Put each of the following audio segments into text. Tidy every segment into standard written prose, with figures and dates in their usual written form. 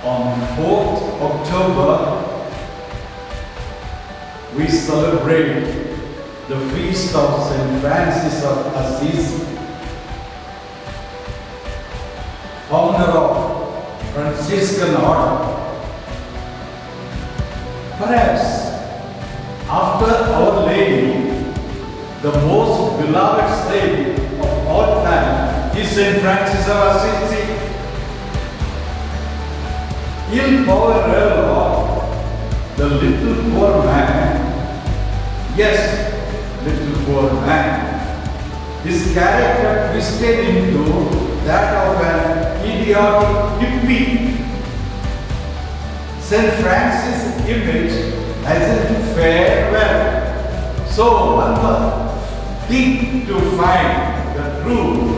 On 4th October, we celebrate the feast of St. Francis of Assisi, founder of Franciscan order. Perhaps after Our Lady, the most beloved saint of all time is St. Francis of Assisi. Il povero, the little poor man, yes, little poor man, his character twisted into that of an idiotic hippie. St. Francis' image hasn't fared well, so one must think to find the truth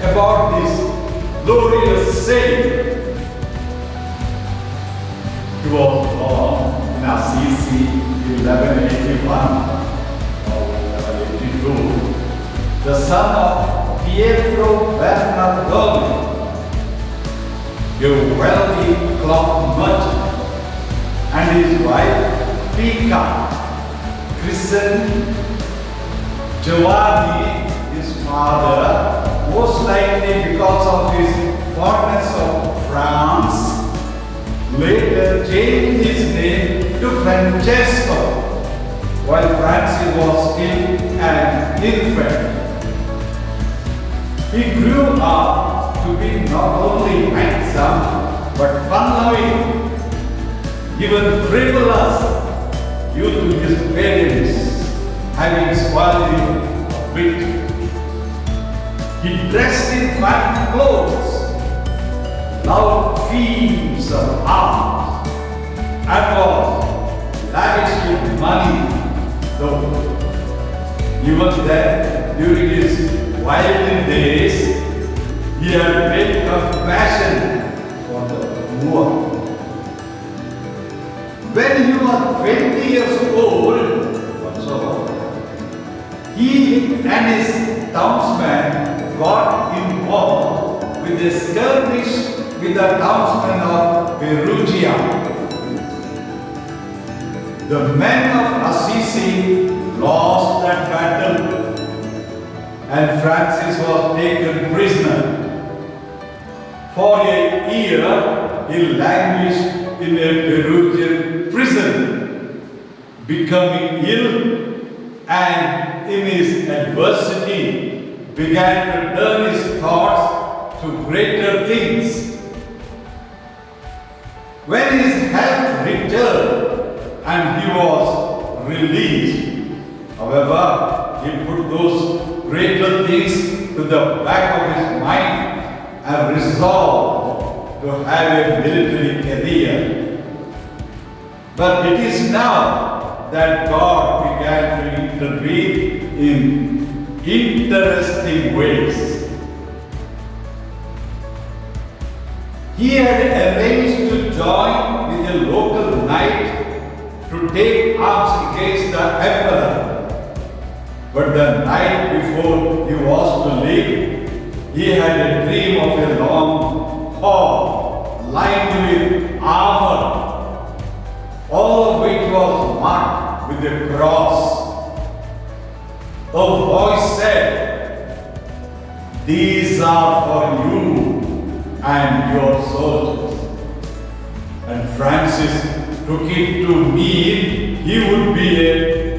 about this glorious saint. He was born in Assisi in 1181 or 1182, the son of Pietro Bernardoni, a wealthy cloth merchant, and his wife Pica, christened Giovanni, his father, most likely because of his fondness of France, later changed his name to Francesco while Francis was still an infant. He grew up to be not only handsome but fun-loving, even frivolous due to his parents having spoiled him a bit. He dressed in fine clothes, loved feats of art, and was lavish with money, though even then, during his wilding days, he had great compassion for the poor. When he was 20 years old, he and his townsmen got involved with a skirmish with the townsmen of Perugia. The men of Assisi lost that battle, and Francis was taken prisoner. For a year, he languished in a Perugian prison, becoming ill, and in his adversity began to turn his thoughts to greater things. When his health returned and he was released, however, he put those greater things to the back of his mind and resolved to have a military career. But it is now that God began to intervene in interesting ways. He had arranged to join with a local knight to take arms against the emperor. But the night before he was to leave, he had a dream of a long hall lined with armor, all of which was marked with a cross. A voice said, "These are for you and your soldiers." And Francis took it to mean he would be a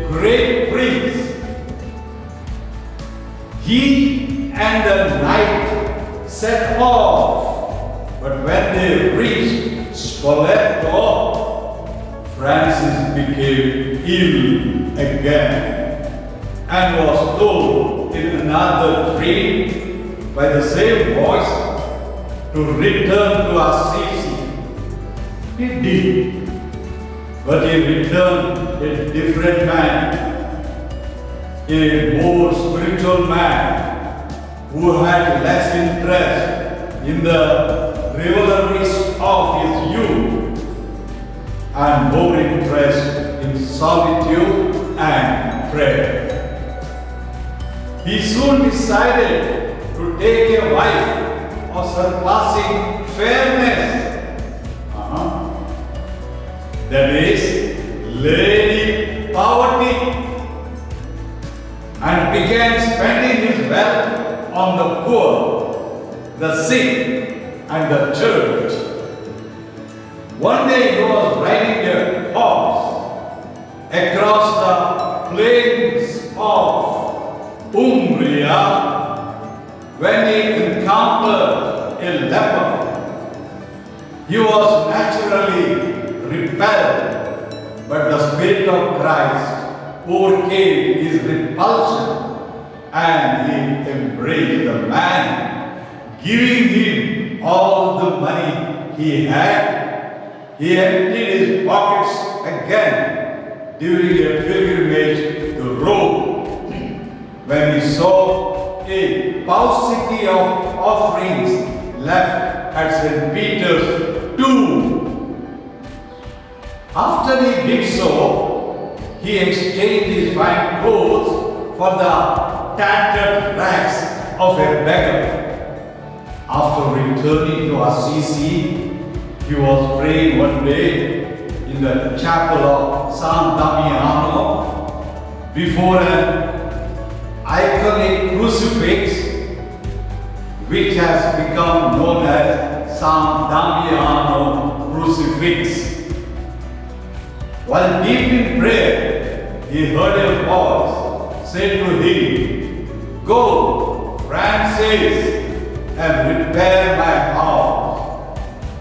great prince. He and the knight set off, but when they reached Spoleto, Francis became ill again and was told in another dream by the same voice to return to Assisi. He did, but he returned a different man, a more spiritual man who had less interest in the revelries of his youth and more interest in solitude and prayer. He soon decided to take a wife of surpassing fairness. poor, the sick, and the church. One day he was riding a horse across the plains of Umbria when he encountered a leper. He was naturally repelled, but the Spirit of Christ overcame his repulsion and he embraced the man, giving him all the money he had. He emptied his pockets again during a pilgrimage to Rome when he saw a paucity of offerings left at St. Peter's tomb. After he did so, he exchanged his fine clothes for the tattered rags of a beggar. After returning to Assisi, he was praying one day in the chapel of San Damiano before an iconic crucifix which has become known as San Damiano crucifix. While deep in prayer, he heard a voice say to him, "Go, Francis, and repair my house,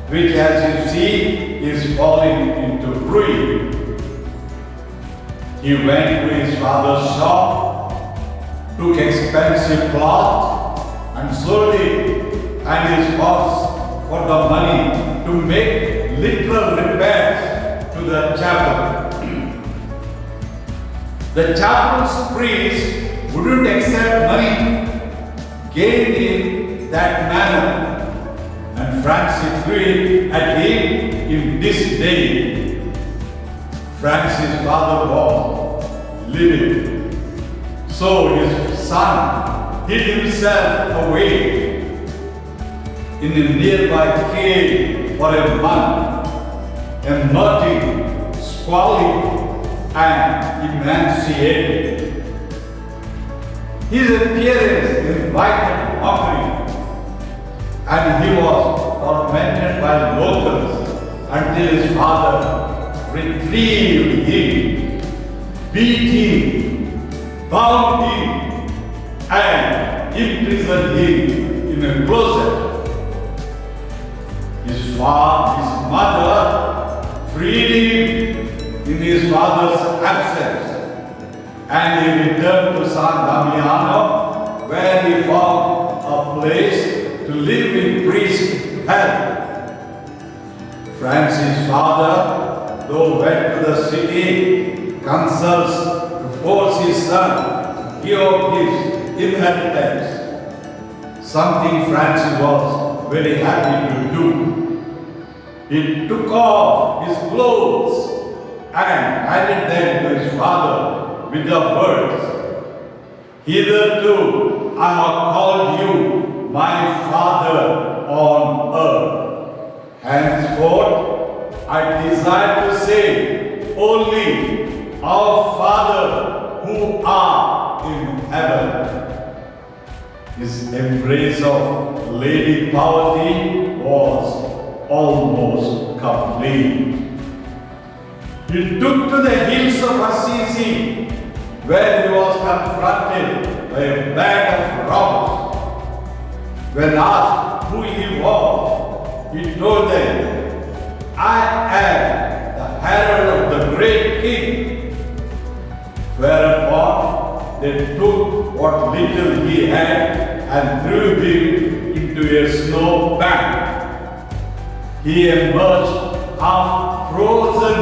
which as you see is falling into ruin." He went to his father's shop, took expensive cloth and sold it and his horse for the money to make literal repairs to the chapel. The chapel's priest wouldn't accept money gained in that manner, and Francis threw it at him in disdain. Francis' father was living, so his son hid himself away in a nearby cave for a month, emerging squalid and emaciated. His appearance invited mockery, and he was tormented by locals until his father retrieved him, beat him, bound him, and imprisoned him in a closet. His mother freed him in his father's absence, and he returned to San Damiano, where he found a place to live in priest help. Francis' father, though went to the city, consults to force his son to give up his inheritance, something Francis was very happy to do. He took off his clothes and handed them to his father with the words, "Hitherto I have called you my Father on earth. Henceforth I desire to say only, Our Father who art in heaven." His embrace of Lady Poverty was almost complete. He took to the hills of Assisi, where he was confronted by a band of robbers. When asked who he was, he told them, "I am the herald of the great king." Whereupon they took what little he had and threw him into a snow bank. He emerged half frozen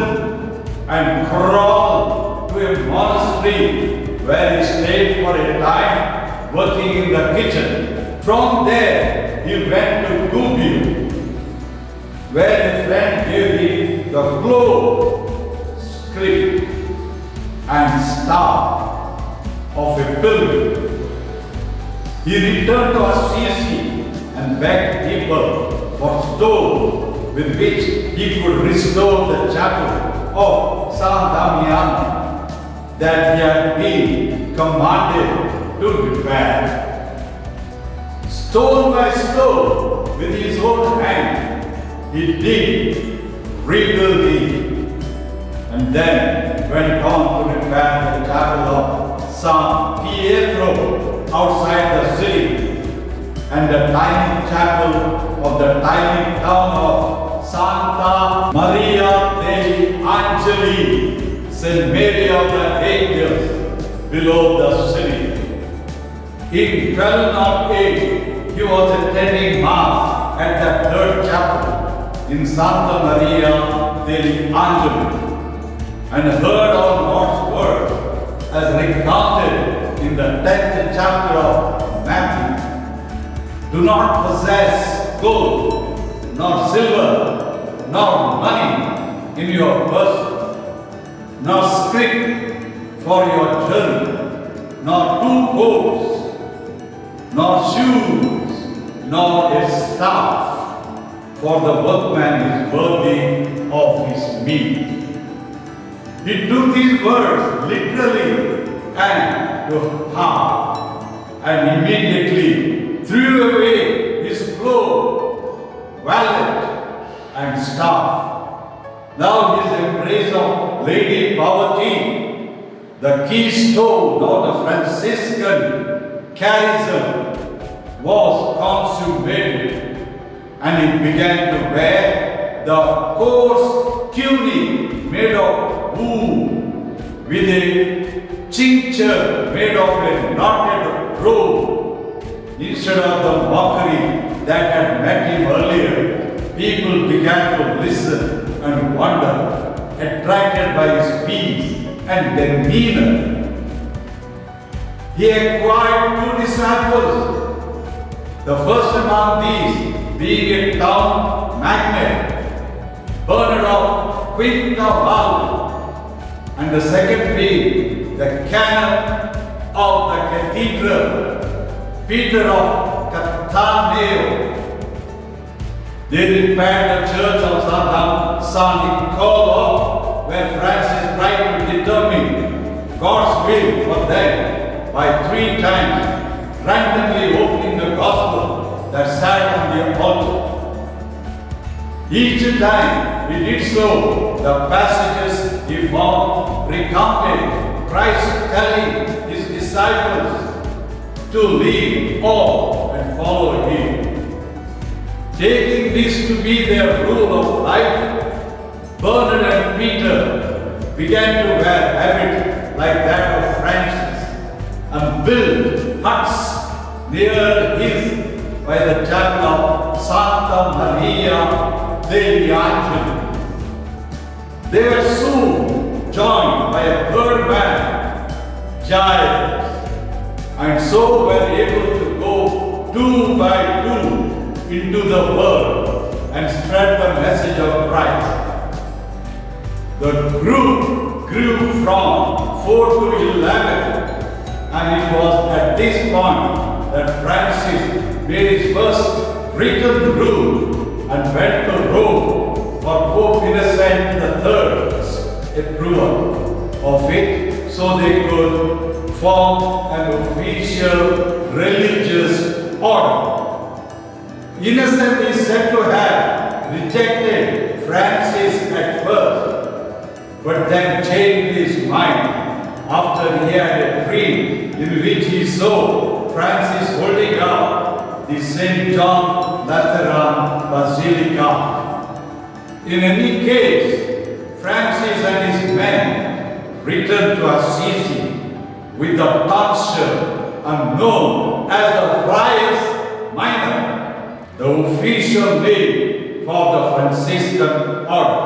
and crawled to a monastery where he stayed for a time working in the kitchen. From there he went to Gubbio, where a friend gave him the globe, script and staff of a pilgrim. He returned to Assisi and begged people for stones with which he could restore the chapel of San Damiano that he had been commanded to repair. stone by stone, with his own hand, he did rebuild it, and then went on to repair the chapel of San Pietro outside the city, and the tiny chapel of the tiny town of Santa Maria degli Angeli, St. Mary of the Angels, below the city. In 1208, he was attending Mass at the third chapel in Santa Maria degli Angeli, and heard all God's word as recounted in the 10th chapter of Matthew. Do not possess gold, nor silver, nor money in your purse, nor scrip for your journey, nor 2 coats, nor shoes, nor a staff, for the workman is worthy of his meat. He took these words literally and to heart, and immediately threw away his cloak, wallet, and staff. Now his embrace of Lady Poverty, the keystone of the Franciscan charism, was consummated, and he began to wear the coarse tunic made of wool, with a cincture made of a knotted robe. Instead of the mockery that had met him earlier, people began to listen and wonder, attracted by his peace and demeanor. He acquired 2 disciples, the first among these being a town magnate, Bernard of Quintaval, and the second being the canon of the cathedral, Peter of Cattaneo. They repaired the church of San Niccolo, where Francis tried to determine God's will for them by 3 times, randomly opening the gospel that sat on the altar. Each time he did so, the passages he found recounted Christ telling his disciples to leave all and follow him. Taking this to be their rule of life, Bernard and Peter began to wear habits like that of Francis and build huts near his by the chapel of Santa Maria degli Angeli. They were soon joined by a third man, Giles, and so were able to go 2 by 2 into the world and spread the message of Christ. The group grew from 4 to 11, and it was at this point that Francis made his first written rule and went to Rome for Pope Innocent III's approval of it, so they could form an official religious order. Innocent is said to have rejected Francis at first, but then changed his mind after he had a dream in which he saw Francis holding up the St. John Lateran Basilica. In any case, Francis and his men returned to Assisi with the tonsure and known as the Friars Minor, the official name for the Franciscan order.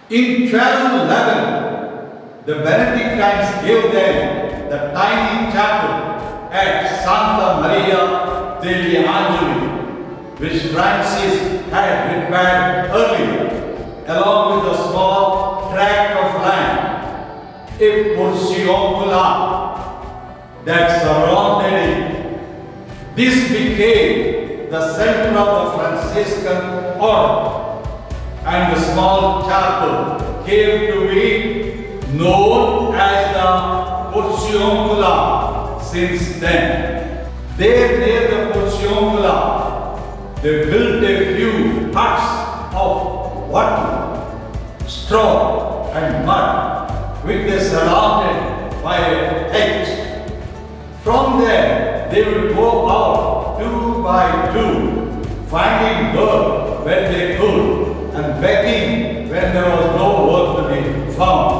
In 1211, the Benedictines gave them the tiny chapel at Santa Maria degli Angeli, which Francis had repaired earlier, along with a small tract of land, a portiuncula, that surrounded it. This became the center of the Franciscan order, and the small chapel came to be known as the portiuncula since then. There near the portiuncula villa. They built a few huts of wattle, straw and mud, which they surrounded by a hedge. From there, they would go out 2 by 2, finding work when they could and begging when there was no work to be found.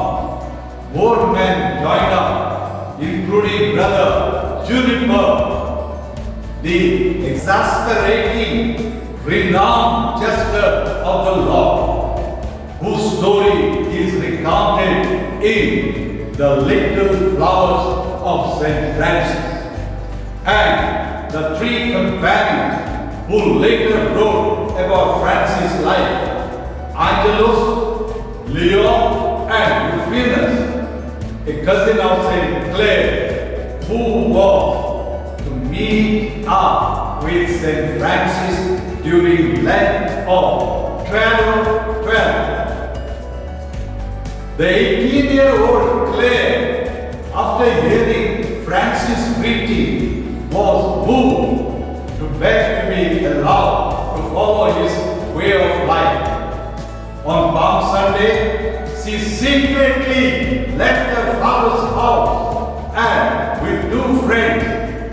More men joined up, including brother Juniper, the exasperating, renowned jester of the Lord, whose story is recounted in the Little Flowers of St. Francis, and the 3 companions who later wrote about Francis' life, Angelus, Leo, and Rufinus, a cousin of St. Clare, who was to meet up with St. Francis during Lent of 1212. The 18-year-old Clare, after hearing Francis' preaching, was moved to beg to be allowed to follow his way of life. On Palm Sunday, she secretly left her father's house and with 2 friends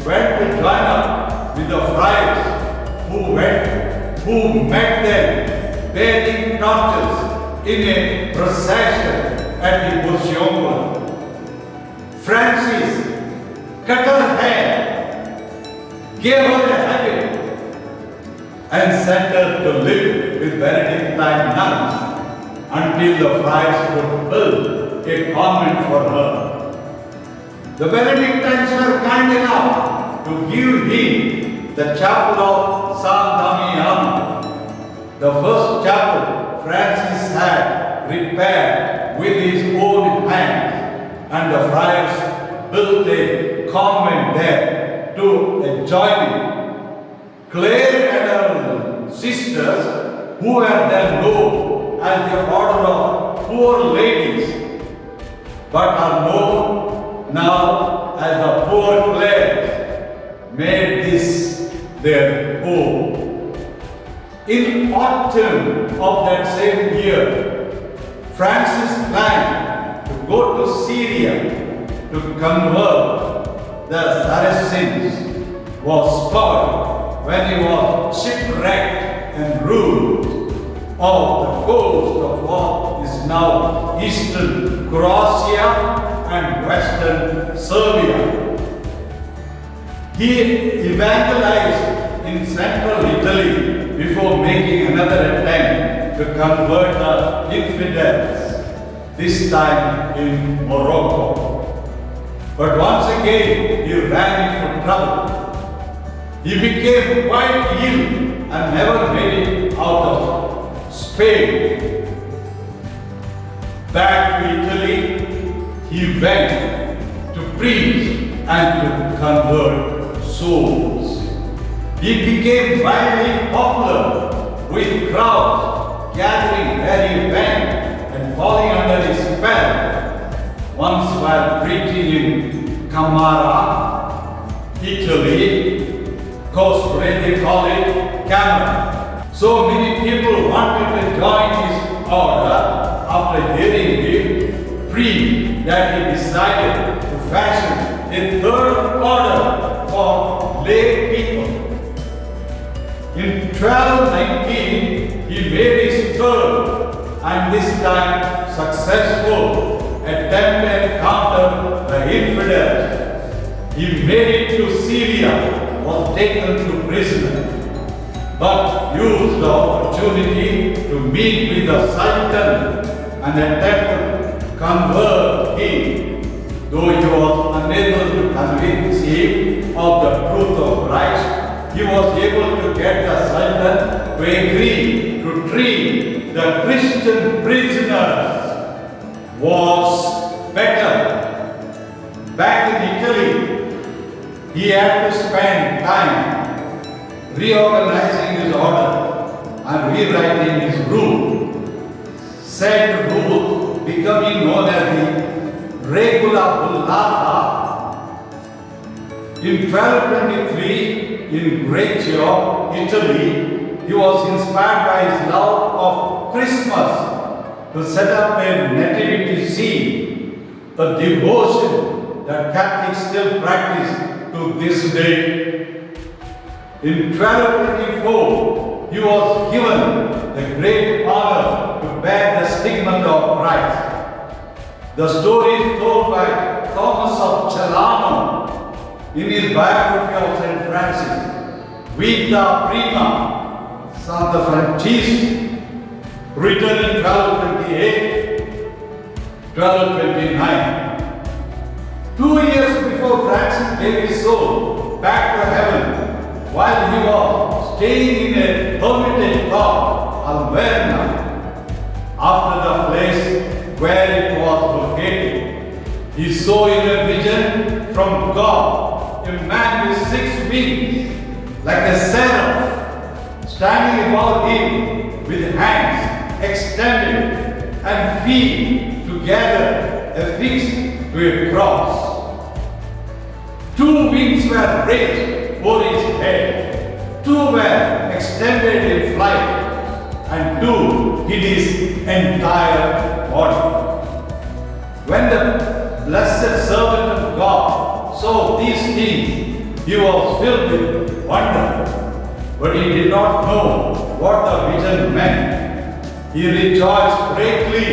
went to join up with the friars who met them bearing torches in a procession at the Bushionga. Francis cut her hair, gave her a habit, and sent her to live with Benedictine nuns until the friars could build a convent for her. The Benedictines were kind enough to give him the chapel of San Damiano, the first chapel Francis had repaired with his own hands, and the friars built a convent there to adjoin it. Clare and her sisters, who were then known as the Order of Poor Ladies, but are known now as the Poor Clares, made this their home. In autumn of that same year, Francis planned to go to Syria to convert the Saracens, was spoiled when he was shipwrecked and ruined off the coast of what is now eastern Croatia and western Serbia. He evangelized in central Italy before making another attempt to convert the infidels, this time in Morocco. But once again he ran into trouble. He became quite ill and never made it out of Spain. Back to Italy, he went to preach and to convert souls. He became widely popular with crowds gathering where he went and falling under his spell. Once while preaching in Camara, Italy, coast where they call it Camera. So many people wanted to join his order after hearing him preach that he decided to fashion a third order for lay people. In 1219, he made his third and this time successful attempt to counter the infidels. He made it to Syria, was taken to prison, but used the opportunity to meet with the Sultan and attempt to convert him. Though he was unable to convince him of the truth of Christ, he was able to get the Sultan to agree to treat the Christian prisoners. Was better. Back in Italy, he had to spend time reorganizing his order and rewriting his rule. Said rule becoming known as the Regula Bullata. In 1223, in Reggio, Italy, he was inspired by his love of Christmas to set up a nativity scene, a devotion that Catholics still practice to this day. In 1224, he was given the great honor to bear the stigmata of Christ. The story is told by Thomas of Celano in his biography of St. Francis, Vita Prima, Santa Francis, written in 1228, 1229. 2 years before Francis gave his soul back to heaven, while he was staying in a hermitage called Alverna, after the place where it was located, he saw in a vision from God a man with 6 wings, like a seraph, standing above him with hands extended and feet together affixed to a cross. 2 wings were raised over his head, 2 were extended in flight, and 2 hid his entire body. When the blessed servant of God saw these things, he was filled with wonder, but he did not know what the vision meant. He rejoiced greatly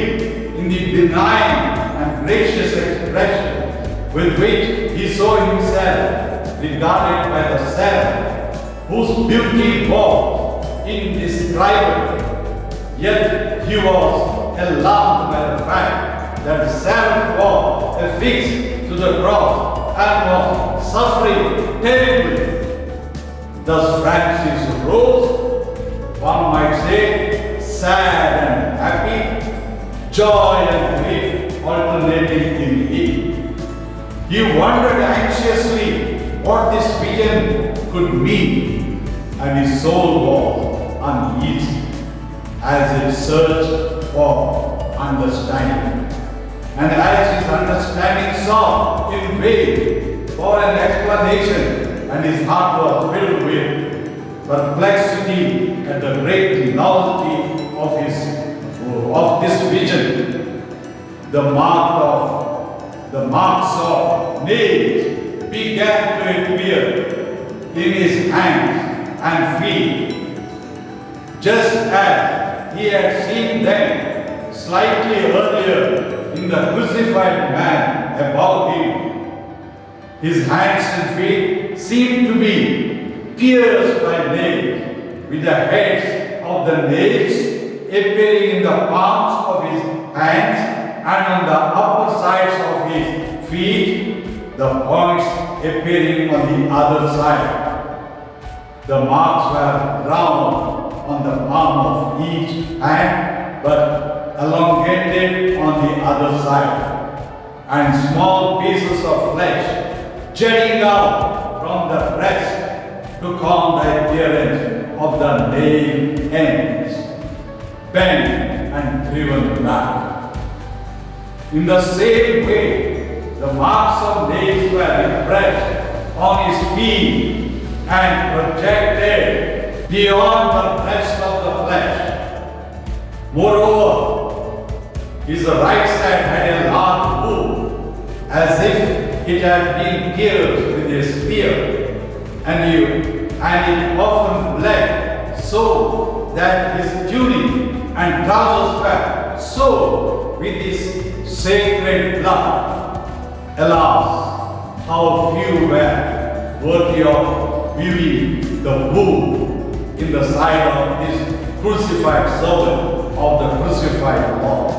in the benign and gracious expression with which he saw himself regarded by the seraph, whose beauty was indescribable. Yet he was alarmed by the fact that the seraph was affixed to the cross and was suffering terribly. Thus Francis rose, one might say, sad and happy, joy and grief alternating in him. He wondered anxiously what this vision could mean, and his soul was uneasy as it searched for understanding. And as his understanding sought in vain for an explanation, and his heart was filled with perplexity at the great novelty of this vision, the marks of nails began to appear in his hands and feet, just as he had seen them slightly earlier in the crucified man above him. His hands and feet seemed to be pierced by nails, with the heads of the nails appearing in the palms of his hands and on the upper sides of his feet, the points appearing on the other side. The marks were round on the palm of each hand, but elongated on the other side, and small pieces of flesh jutting out from the breast took on the appearance of the nail ends, bent and driven back. In the same way, the marks of nails were impressed on his feet and projected beyond the breast of the flesh. Moreover, his right side had a large wound, as if it had been pierced with a spear, and it often bled, so that his tunic and trousers were soaked with his sacred blood. Alas, how few were worthy of viewing the wound in the side of this crucified servant of the crucified Lord.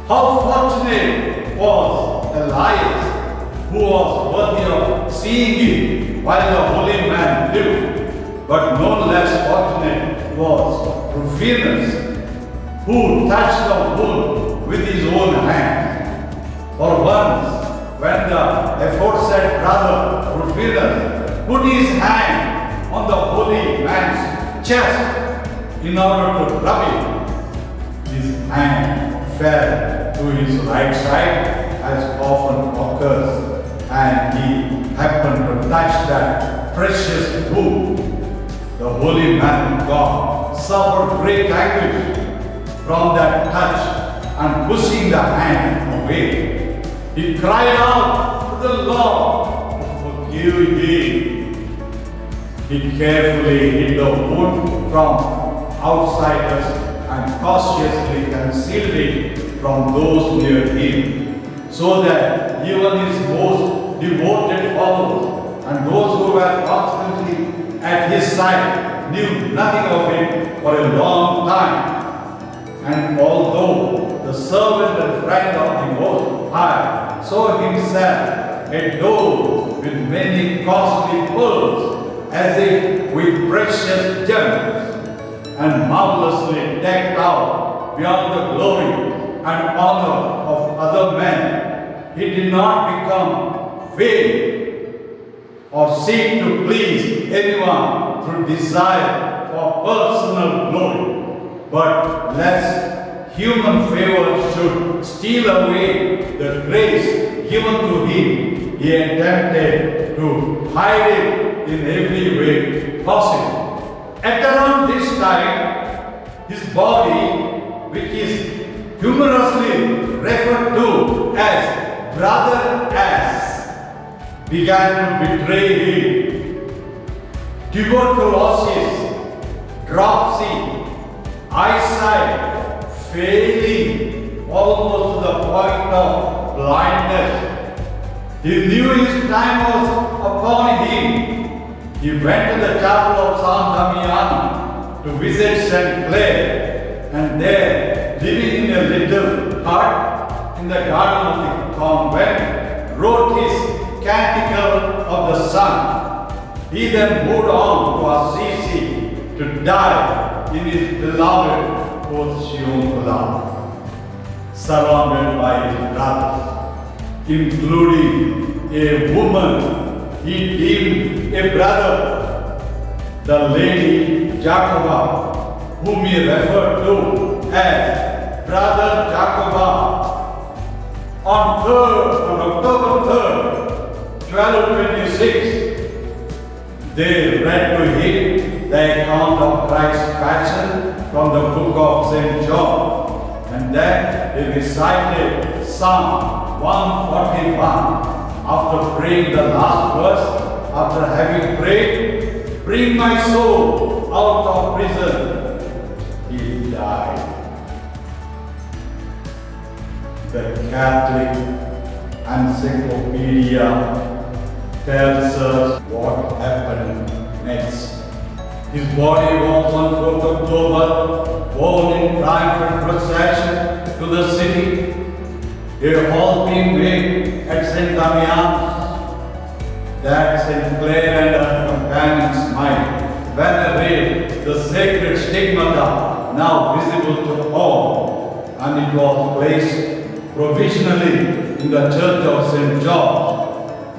How fortunate was Elias, who was worthy of seeing it while the holy man lived, but no less fortunate was Rufinus, who touched the wound with his own hand. For once, when the aforesaid brother Rufinus put his hand on the holy man's chest in order to rub it, his hand fell to his right side, as often occurs, and he happened to touch that precious book. The holy man of God suffered great anguish from that touch and pushing the hand away. He cried out to the Lord to forgive him. He carefully hid the wound from outsiders and cautiously concealed it from those near him, so that even his most devoted followers and those who were constantly at his side knew nothing of it for a long time. And although the servant and friend of the Most High saw himself adorned with many costly pearls, as if with precious gems, and marvelously decked out beyond the glory and honor of other men, he did not become vain or seek to please anyone through desire for personal glory, but lest human favor should steal away the grace given to him, he attempted to hide it in every way possible. At around this time, his body, which is humorously referred to as Brother Ass, began to betray him. Tuberculosis, dropsy, eyesight failing almost to the point of blindness. He knew his time was upon him. He went to the chapel of San Damiano to visit St. Clare, and there, living in a little hut in the garden of the convent, wrote his Canticle of the Sun. He then moved on to Assisi to die in his beloved Porciuncula, surrounded by his brothers, including a woman he deemed a brother, the Lady Jacoba, whom he referred to as Brother Jacoba. On October 3rd, 1226, they read to him the account of Christ's Passion from the book of St. John, and then he recited Psalm 141. After praying the last verse, after having prayed, "Bring my soul out of prison," he died. The Catholic Encyclopedia tells us what happened next. His body was on 4th October borne in triumphant procession to the city. A hall being made at St. Damiano's, that St. Clare and her companions might venerate the sacred stigmata now visible to all, and it was placed provisionally in the Church of St. George,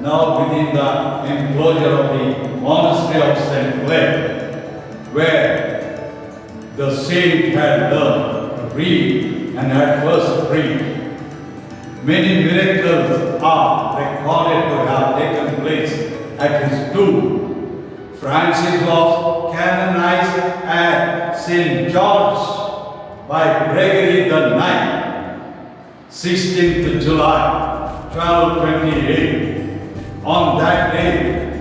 now within the enclosure of the Monastery of St. Clare, where the saint had learned to read and had first preached. Many miracles are recorded to have taken place at his tomb. Francis was canonized at St. George by Gregory the Ninth, 16th July, 1228. On that day,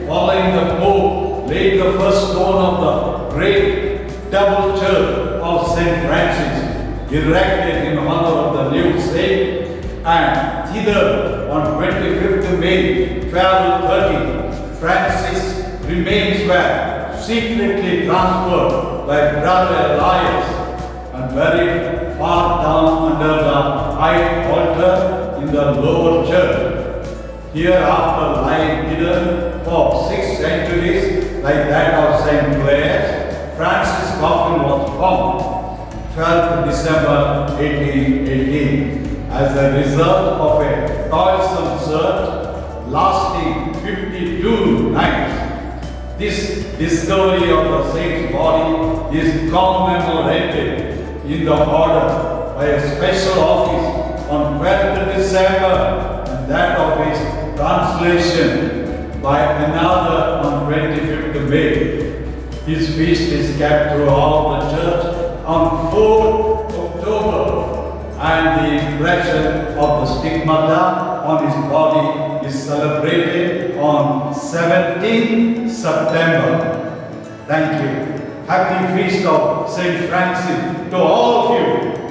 following the Pope laid the first stone of the great double church of St. Francis, erected in honor of the new saint, and thither on 25th May 1230, Francis' remains were secretly transferred by Brother Elias and buried far down under the high altar in the lower church. Hereafter lying hidden for 6 centuries like that of St. Clare's, Francis' coffin was found 12th December 1818. As a result of a toilsome search lasting 52 nights. This discovery of the saint's body is commemorated in the order by a special office on 12th December, and that of his translation by another on 25th His feast is kept throughout the church on 4th October, and the impression of the stigmata on his body is celebrated on 17th September. Thank you. Happy feast of Saint Francis to all of you.